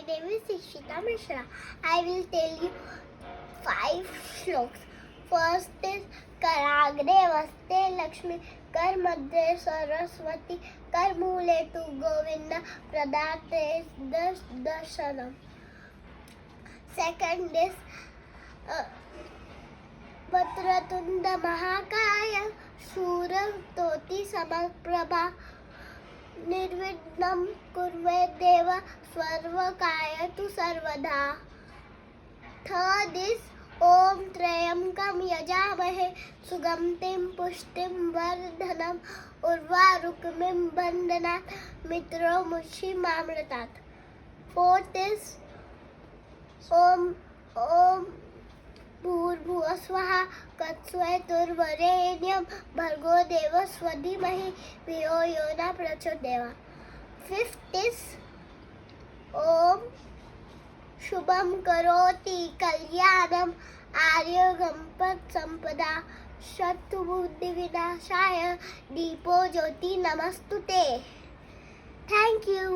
name is Ishita Mishra. I will tell you 5 shloks. First is Karagre Vaste Lakshmi, Kar Madhye Saraswati, Kar Mule tu Govinda, Pradate Darshanam. Second is Patratunda Mahakaya, Sura Toti Samaprabha, Nirvignam Kurve Deva, Sarvakaya tu Sarvada. Third is Om Trayamkam Yajamahe, Sugamtim Pushtim Vardhanam, Urvarukmim Bandhanat, Mitro Mushi Mamratat. Fourth is Om Bhurvusvaha Katsveturvarenyam Bhargo Deva Swadhimahi Viyo Yona Prachodeva. Fifth is Om Shubham Karoti Kalyanam Aryagampat Sampada Shattu Buddhi Vinashaya Deepo Jyoti Namastute. Thank you.